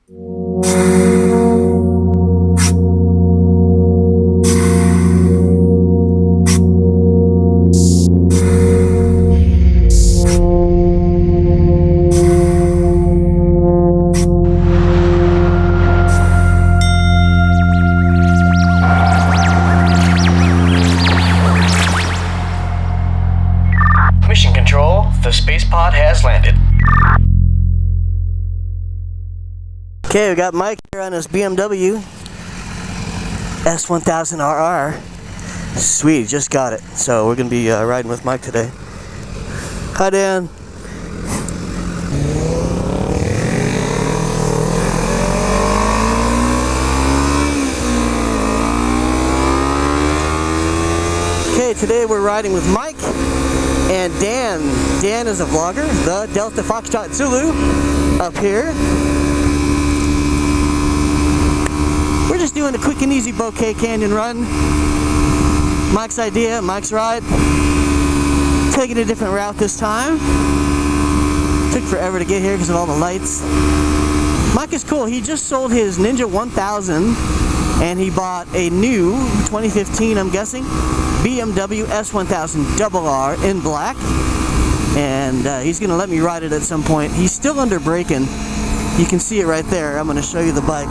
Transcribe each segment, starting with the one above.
Mission Control, the space pod has landed. Okay, we got Mike here on his BMW S1000RR. Sweet, just got it. So we're gonna be riding with Mike today. Hi, Dan. Okay, today we're riding with Mike and Dan. Dan is a vlogger, the Delta Foxtrot Zulu up here. We're just doing a quick and easy Bouquet Canyon run. Mike's idea, Mike's ride. Taking a different route this time. Took forever to get here because of all the lights. Mike is cool. He just sold his Ninja 1000 and he bought a new 2015, I'm guessing, BMW S1000RR in black. And he's going to let me ride it at some point. He's still under braking. You can see it right there. I'm going to show you the bike.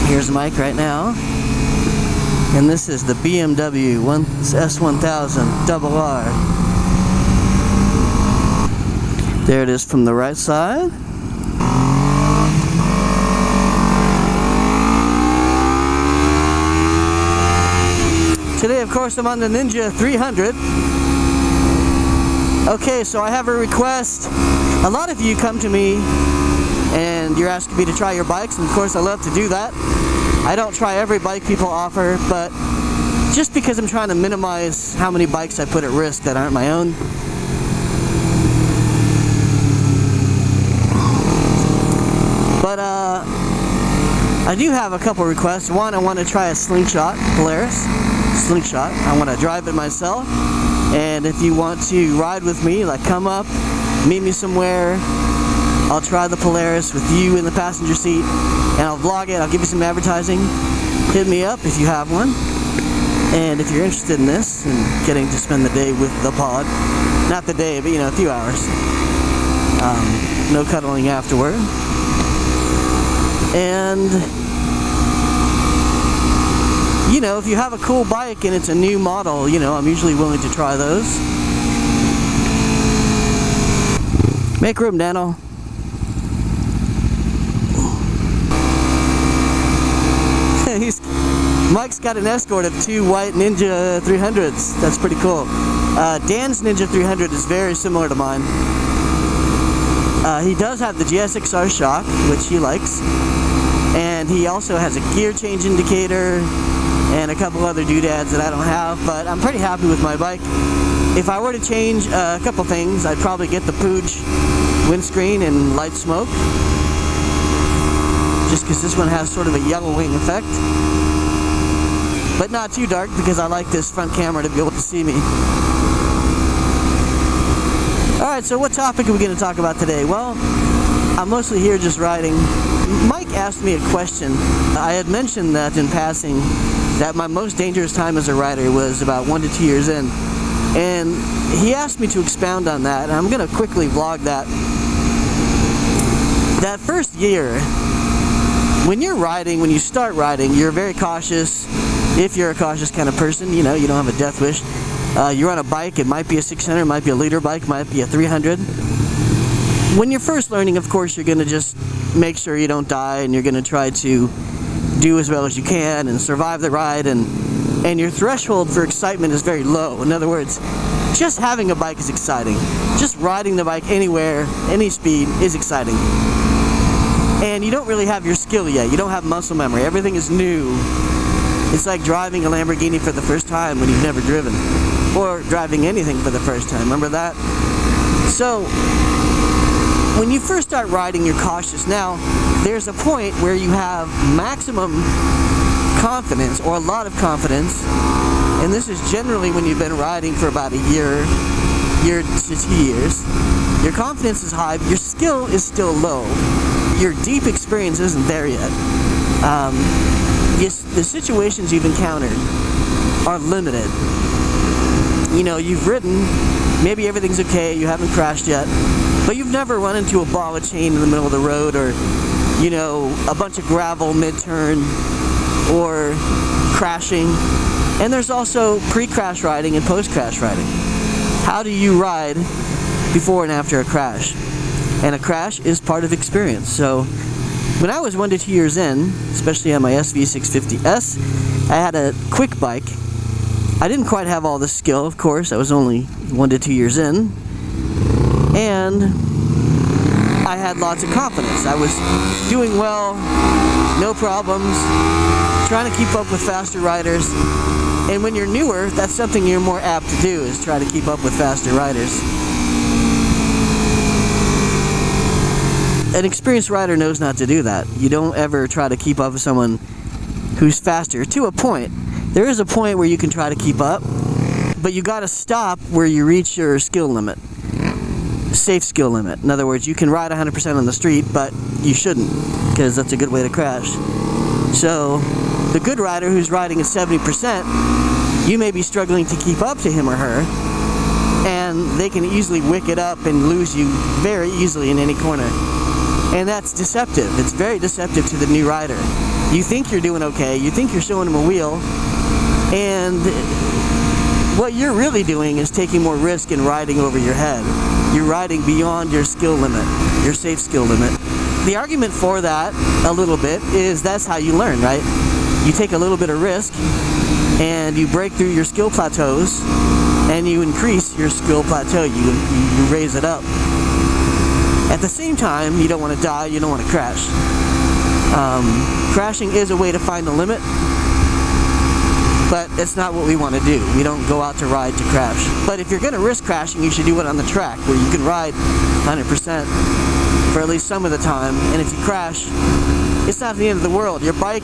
Here's Mike right now. And this is the BMW S1000RR. There it is from the right side. Today, of course, I'm on the Ninja 300. Okay, so I have a request. A lot of you come to me and you're asking me to try your bikes, and of course I love to do that. I don't try every bike people offer, but just because I'm trying to minimize how many bikes I put at risk that aren't my own. But I do have a couple requests. One, I want to try a Slingshot Polaris. Slingshot. I want to drive it myself. And if you want to ride with me, like come up, meet me somewhere, I'll try the Polaris with you in the passenger seat, and I'll vlog it. I'll give you some advertising. Hit me up if you have one. And if you're interested in this and getting to spend the day with the pod, not the day, but you know, a few hours. No cuddling afterward. And you know, if you have a cool bike and it's a new model, you know, I'm usually willing to try those. Make room, Dano. Mike's got an escort of 2 white Ninja 300s. That's pretty cool. Dan's Ninja 300 is very similar to mine. He does have the GSXR shock, which he likes. And he also has a gear change indicator and a couple other doodads that I don't have, but I'm pretty happy with my bike. If I were to change a couple things, I'd probably get the Pooch windscreen and light smoke, just because this one has sort of a yellowing effect, but not too dark because I like this front camera to be able to see me. Alright, so what topic are we going to talk about today? Well, I'm mostly here just riding. Mike asked me a question. I had mentioned that in passing, that my most dangerous time as a rider was about 1 to 2 years in. And he asked me to expound on that, and I'm going to quickly vlog that. That first year, when you're riding, when you start riding, you're very cautious. If you're a cautious kind of person, you know, you don't have a death wish. You're on a bike, it might be a 600, it might be a liter bike, might be a 300. When you're first learning, of course, you're going to just make sure you don't die, and you're going to try to do as well as you can and survive the ride, and your threshold for excitement is very low. In other words, just having a bike is exciting. Just riding the bike anywhere, any speed is exciting. And you don't really have your skill yet. You don't have muscle memory. Everything is new. It's like driving a Lamborghini for the first time when you've never driven. Or driving anything for the first time. Remember that? So, when you first start riding, you're cautious. Now, there's a point where you have maximum confidence, or a lot of confidence, and this is generally when you've been riding for about a year to 2 years. Your confidence is high, but your skill is still low. Your deep experience isn't there yet. The situations you've encountered are limited. You know, you've ridden, maybe everything's okay, you haven't crashed yet, but you've never run into a ball of chain in the middle of the road, or, you know, a bunch of gravel mid-turn, or crashing. And there's also pre-crash riding and post-crash riding. How do you ride before and after a crash? And a crash is part of experience. So when I was 1 to 2 years in, especially on my SV650S, I had a quick bike. I didn't quite have all the skill, of course. I was only 1 to 2 years in. And I had lots of confidence. I was doing well, no problems, trying to keep up with faster riders. And when you're newer, that's something you're more apt to do, is try to keep up with faster riders. An experienced rider knows not to do that. You don't ever try to keep up with someone who's faster, to a point. There is a point where you can try to keep up, but you gotta stop where you reach your skill limit. Safe skill limit. In other words, you can ride 100% on the street, but you shouldn't, because that's a good way to crash. So, the good rider who's riding at 70%, you may be struggling to keep up to him or her, and they can easily wick it up and lose you very easily in any corner. And that's deceptive. It's very deceptive to the new rider. You think you're doing okay, you think you're showing them a wheel, and what you're really doing is taking more risk and riding over your head. You're riding beyond your skill limit, your safe skill limit. The argument for that, a little bit, is that's how you learn, right? You take a little bit of risk, and you break through your skill plateaus, and you increase your skill plateau, you raise it up. At the same time, you don't want to die, you don't want to crash. Crashing is a way to find the limit, but it's not what we want to do. We don't go out to ride to crash. But if you're going to risk crashing, you should do it on the track, where you can ride 100% for at least some of the time. And if you crash, it's not the end of the world. Your bike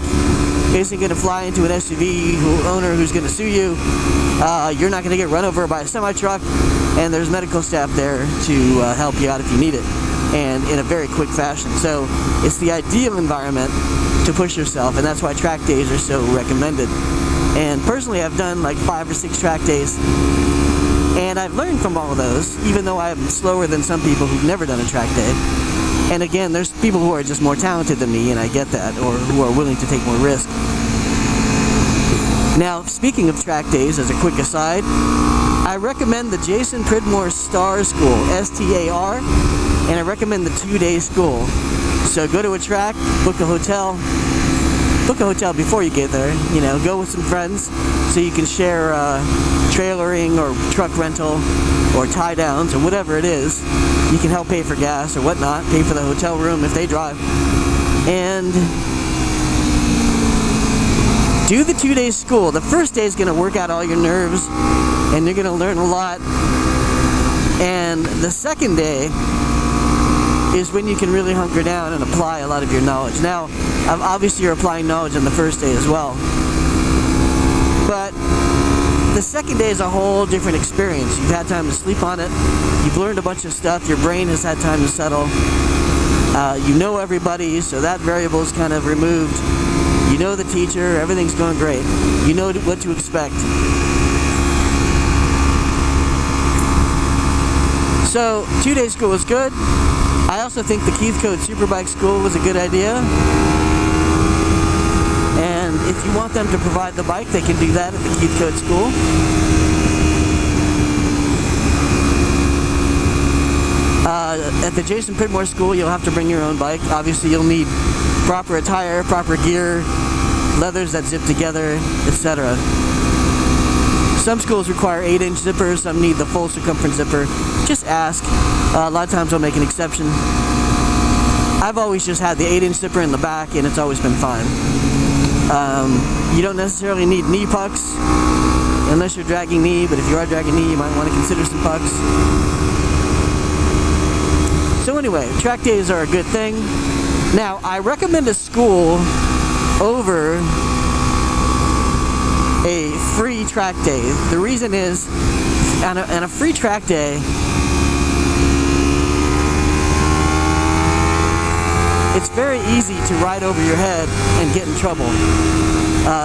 isn't going to fly into an SUV owner who's going to sue you. You're not going to get run over by a semi-truck, and there's medical staff there to help you out if you need it, and in a very quick fashion. So it's the ideal environment to push yourself, and that's why track days are so recommended. And personally, I've done like 5 or 6 track days, and I've learned from all of those, even though I'm slower than some people who've never done a track day. And again, there's people who are just more talented than me, and I get that, or who are willing to take more risk. Now, speaking of track days, as a quick aside, I recommend the Jason Pridmore Star School, STAR, and I recommend the 2-day school. So go to a track, book a hotel before you get there, you know, go with some friends so you can share trailering or truck rental or tie downs or whatever it is. You can help pay for gas or whatnot, pay for the hotel room if they drive, and do the 2-day school. The first day is going to work out all your nerves, and you're going to learn a lot. And the second day is when you can really hunker down and apply a lot of your knowledge. Now, obviously you're applying knowledge on the first day as well, but the second day is a whole different experience. You've had time to sleep on it, you've learned a bunch of stuff, your brain has had time to settle, you know everybody, so that variable is kind of removed. You know the teacher, everything's going great. You know what to expect. So, 2-day school was good. I also think the Keith Code Superbike School was a good idea. And if you want them to provide the bike, they can do that at the Keith Code School. At the Jason Pridmore School, you'll have to bring your own bike. Obviously, you'll need proper attire, proper gear, leathers that zip together, etc. Some schools require 8-inch zippers, some need the full circumference zipper. Just ask. A lot of times I'll make an exception. I've always just had the 8-inch zipper in the back, and it's always been fine. You don't necessarily need knee pucks unless you're dragging knee, but if you are dragging knee, you might want to consider some pucks. So anyway, track days are a good thing. Now, I recommend a school over a free track day. The reason is, on a free track day, it's very easy to ride over your head and get in trouble,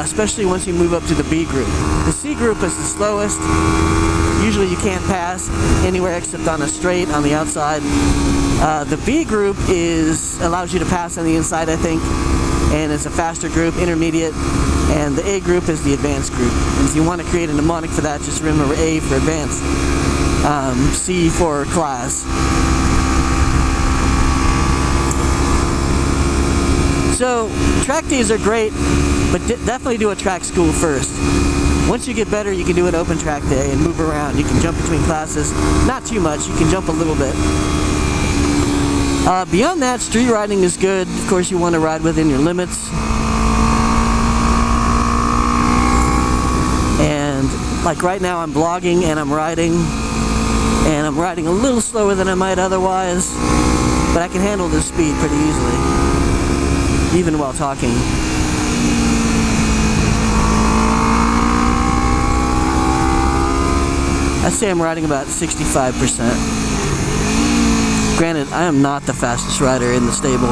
especially once you move up to the B group. The C group is the slowest. Usually you can't pass anywhere except on a straight on the outside. The B group allows you to pass on the inside, I think, and it's a faster group, intermediate, and the A group is the advanced group. And if you want to create a mnemonic for that, just remember A for advanced, C for class. So track days are great, but definitely do a track school first. Once you get better, you can do an open track day and move around. You can jump between classes, not too much, you can jump a little bit. Beyond that, street riding is good. Of course, you want to ride within your limits. And like right now, I'm vlogging and I'm riding a little slower than I might otherwise, but I can handle this speed pretty easily, even while talking. I'd say I'm riding about 65%. Granted, I am not the fastest rider in the stable.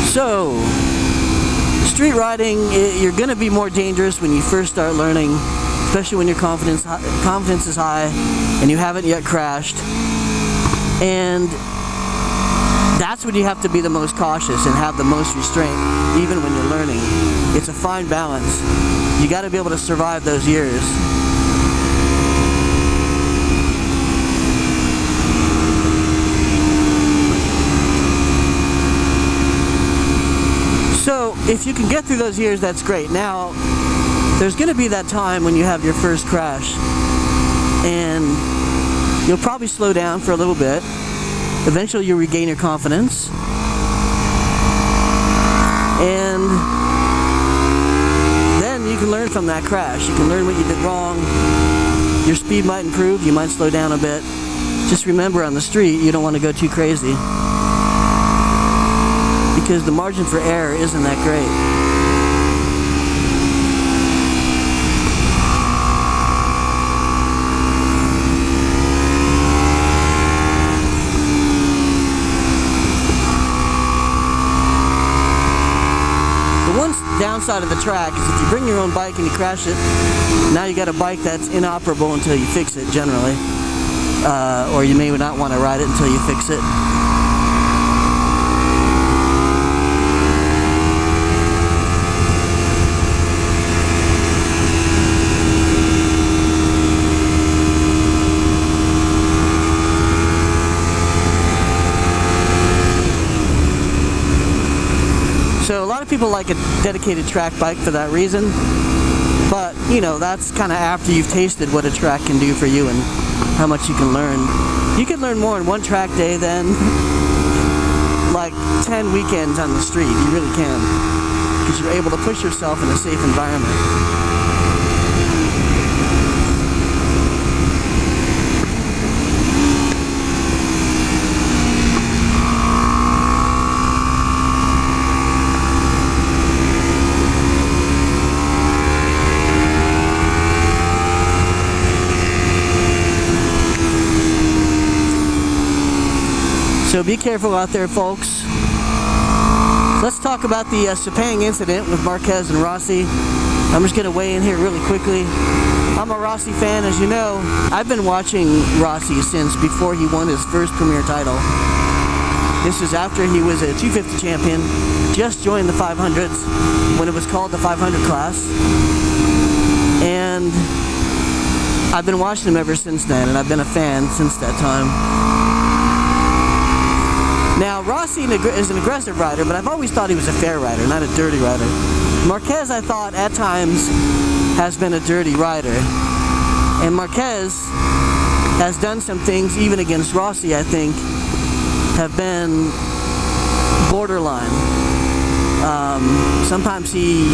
So, street riding, you're going to be more dangerous when you first start learning, especially when your confidence is high and you haven't yet crashed. And that's when you have to be the most cautious and have the most restraint, even when you're learning. It's a fine balance. You got to be able to survive those years. So if you can get through those years, that's great. Now, there's going to be that time when you have your first crash, and you'll probably slow down for a little bit. Eventually you'll regain your confidence, and then you can learn from that crash. You can learn what you did wrong. Your speed might improve, you might slow down a bit. Just remember, on the street, you don't want to go too crazy, because the margin for error isn't that great. Downside of the track is if you bring your own bike and you crash it, now you got a bike that's inoperable until you fix it, generally, or you may not want to ride it until you fix it. So a lot of people like a dedicated track bike for that reason, but you know, that's kind of after you've tasted what a track can do for you and how much you can learn. You can learn more in one track day than like 10 weekends on the street. You really can, because you're able to push yourself in a safe environment. So be careful out there, folks. Let's talk about the Sepang incident with Marquez and Rossi. I'm just going to weigh in here really quickly. I'm a Rossi fan, as you know. I've been watching Rossi since before he won his first Premier title. This is after he was a 250 champion, just joined the 500s when it was called the 500 class. And I've been watching him ever since then, and I've been a fan since that time. Now, Rossi is an aggressive rider, but I've always thought he was a fair rider, not a dirty rider. Marquez, I thought, at times, has been a dirty rider. And Marquez has done some things, even against Rossi, I think, have been borderline. Sometimes he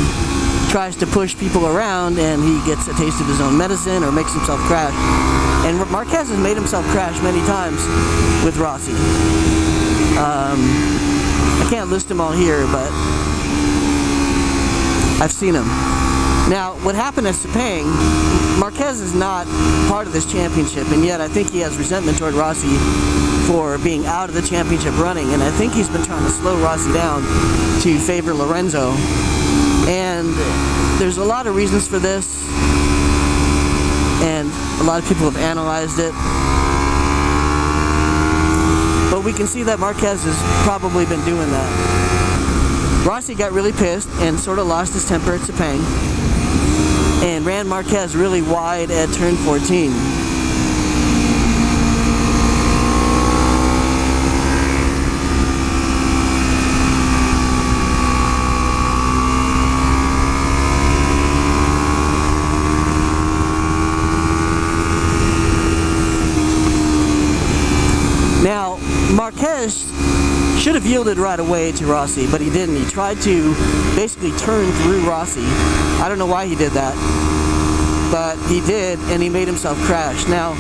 tries to push people around and he gets a taste of his own medicine or makes himself crash. And Marquez has made himself crash many times with Rossi. I can't list them all here, but I've seen them. Now, what happened at Sepang, Marquez is not part of this championship, and yet I think he has resentment toward Rossi for being out of the championship running, and I think he's been trying to slow Rossi down to favor Lorenzo. And there's a lot of reasons for this, and a lot of people have analyzed it. But we can see that Marquez has probably been doing that. Rossi got really pissed and sort of lost his temper at Sepang and ran Marquez really wide at turn 14. Now, Marquez should have yielded right away to Rossi, but he didn't. He tried to basically turn through Rossi. I don't know why he did that, but he did, and he made himself crash. Now,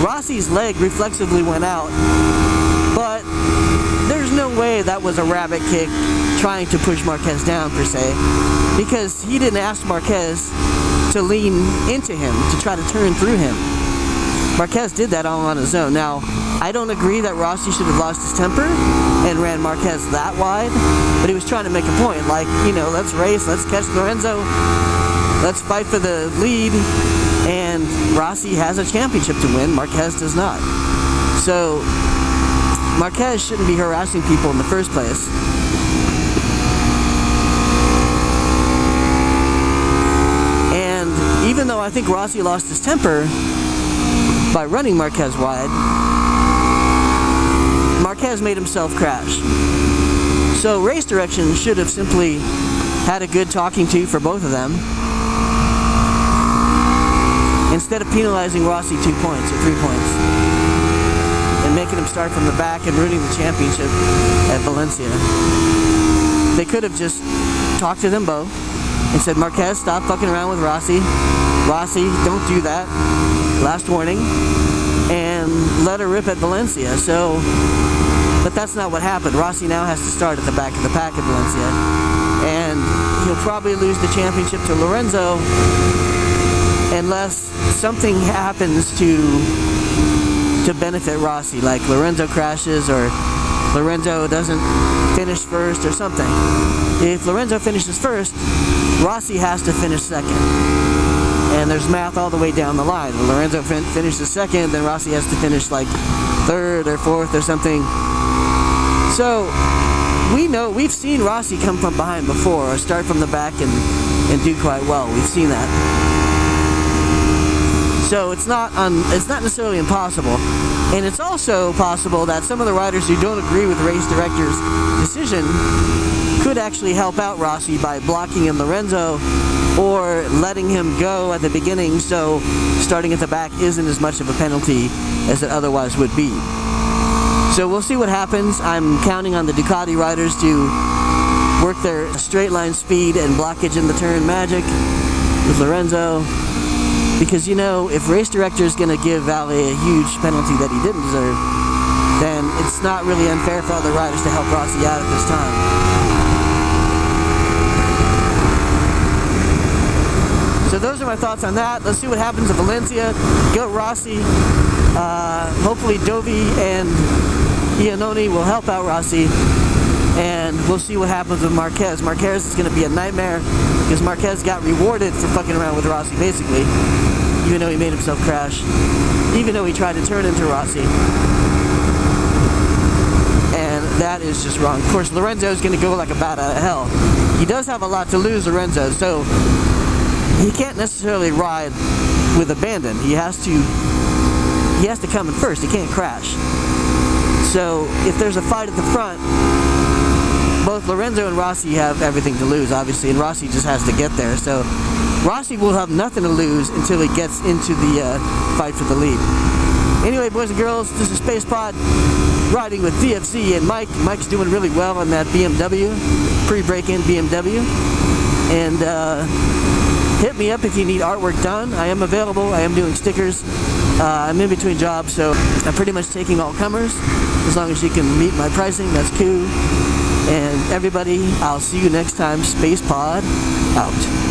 Rossi's leg reflexively went out, but there's no way that was a rabbit kick trying to push Marquez down, per se, because he didn't ask Marquez to lean into him, to try to turn through him. Marquez did that all on his own. Now, I don't agree that Rossi should have lost his temper and ran Marquez that wide, but he was trying to make a point, like, you know, let's race, let's catch Lorenzo, let's fight for the lead, and Rossi has a championship to win, Marquez does not. So, Marquez shouldn't be harassing people in the first place. And even though I think Rossi lost his temper by running Marquez wide, Marquez made himself crash. So race direction should have simply had a good talking to for both of them, instead of penalizing Rossi 2 points or 3 points and making him start from the back and ruining the championship at Valencia. They could have just talked to them both and said, Marquez, stop fucking around with Rossi. Rossi, don't do that. Last warning. And let her rip at Valencia. So, but that's not what happened. Rossi now has to start at the back of the pack at Valencia, and he'll probably lose the championship to Lorenzo unless something happens to benefit Rossi, like Lorenzo crashes or Lorenzo doesn't finish first or something. If Lorenzo finishes first, Rossi has to finish second. And there's math all the way down the line. When Lorenzo finishes second, then Rossi has to finish like third or fourth or something. So we know, we've seen Rossi come from behind before, or start from the back and do quite well. We've seen that. So it's not necessarily impossible. And it's also possible that some of the riders who don't agree with the race director's decision could actually help out Rossi by blocking in Lorenzo or letting him go at the beginning, so starting at the back isn't as much of a penalty as it otherwise would be. So we'll see what happens. I'm counting on the Ducati riders to work their straight line speed and blockage in the turn magic with Lorenzo, because, you know, if race director is going to give Vale a huge penalty that he didn't deserve, then it's not really unfair for other riders to help Rossi out at this time. So those are my thoughts on that. Let's see what happens at Valencia. Go Rossi. Hopefully Dovi and Iannone will help out Rossi. And we'll see what happens with Marquez. Marquez is going to be a nightmare because Marquez got rewarded for fucking around with Rossi, basically. Even though he made himself crash. Even though he tried to turn into Rossi. And that is just wrong. Of course, Lorenzo is going to go like a bat out of hell. He does have a lot to lose, Lorenzo, so he can't necessarily ride with abandon. He has to come in first. He can't crash. So if there's a fight at the front, both Lorenzo and Rossi have everything to lose, obviously, and Rossi just has to get there. So Rossi will have nothing to lose until he gets into the fight for the lead. Anyway, boys and girls, this is Space Pod riding with DFC and Mike. Mike's doing really well on that BMW, pre-break-in BMW. And hit me up if you need artwork done. I am available. I am doing stickers. I'm in between jobs, so I'm pretty much taking all comers. As long as you can meet my pricing, that's cool. And everybody, I'll see you next time. Space Pod out.